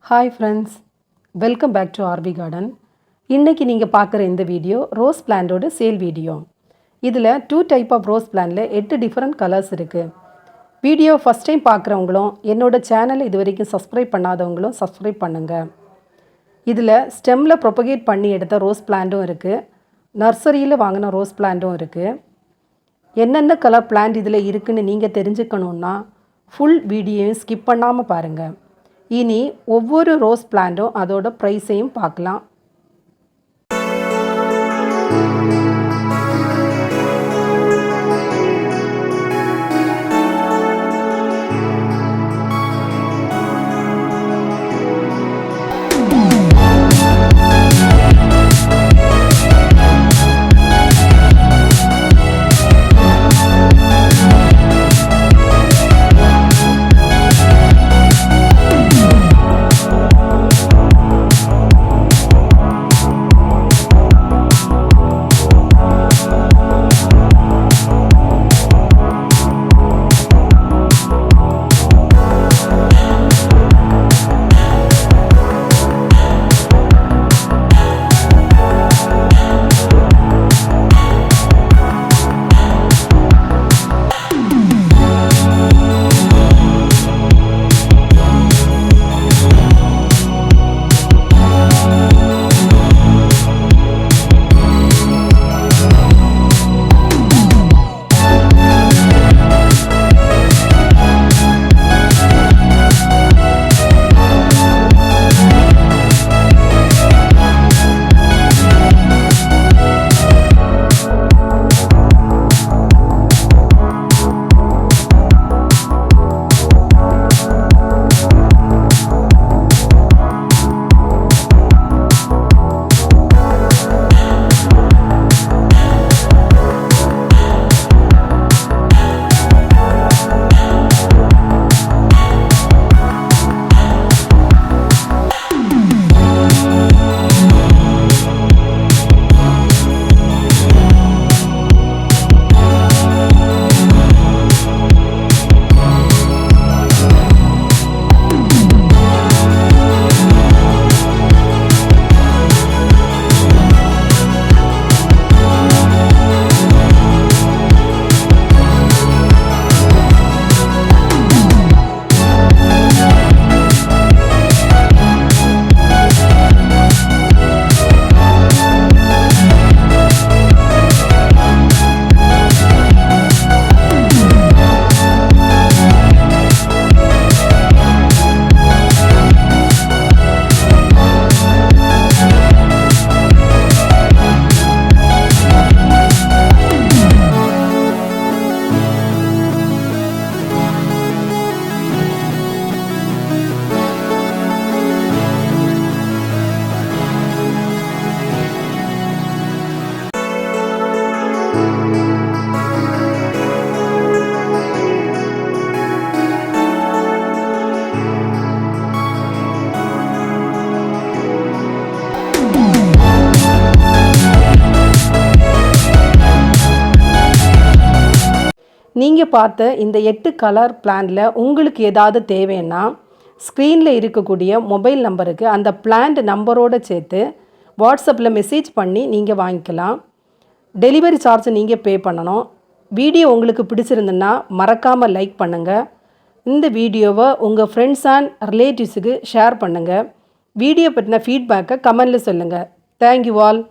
Hi friends, welcome back to RV garden. இன்றைக்கி நீங்கள் பார்க்குற இந்த வீடியோ ரோஸ் பிளான்ட்டோட சேல் வீடியோ. இதில் 2 டைப் ஆஃப் ரோஸ் பிளான்ட்டில் 8 டிஃப்ரெண்ட் கலர்ஸ் இருக்குது. வீடியோ ஃபஸ்ட் டைம் பார்க்குறவங்களும் என்னோட சேனலை இது வரைக்கும் சப்ஸ்கிரைப் பண்ணாதவங்களும் சப்ஸ்கிரைப் பண்ணுங்கள். இதில் ஸ்டெம்மில் ப்ரொபகேட் பண்ணி எடுத்த ரோஸ் பிளான்ட்டும் இருக்குது, நர்சரியில் வாங்கின ரோஸ் பிளான்ட்டும் இருக்குது. என்னென்ன கலர் பிளான்ட் இதில் இருக்குதுன்னு நீங்கள் தெரிஞ்சுக்கணுன்னா ஃபுல் வீடியோவையும் ஸ்கிப் பண்ணாமல் பாருங்கள். இனி ஒவ்வொரு ரோஸ் பிளான்ட்டும் அதோட ப்ரைஸையும் பார்க்கலாம். நீங்கள் பார்த்த இந்த 8 கலர் பிளான்ட்டில் உங்களுக்கு ஏதாவது தேவைன்னா ஸ்க்ரீனில் இருக்கக்கூடிய மொபைல் நம்பருக்கு அந்த பிளான்ட் நம்பரோடு சேர்த்து வாட்ஸ்அப்பில் மெசேஜ் பண்ணி நீங்கள் வாங்கிக்கலாம். டெலிவரி சார்ஜ் நீங்கள் பே பண்ணணும். வீடியோ உங்களுக்கு பிடிச்சிருந்துன்னா மறக்காமல் லைக் பண்ணுங்கள். இந்த வீடியோவை உங்கள் ஃப்ரெண்ட்ஸ் அண்ட் ரிலேட்டிவ்ஸுக்கு ஷேர் பண்ணுங்கள். வீடியோ பற்றின ஃபீட்பேக்கை கமெண்டில் சொல்லுங்கள். Thank you all.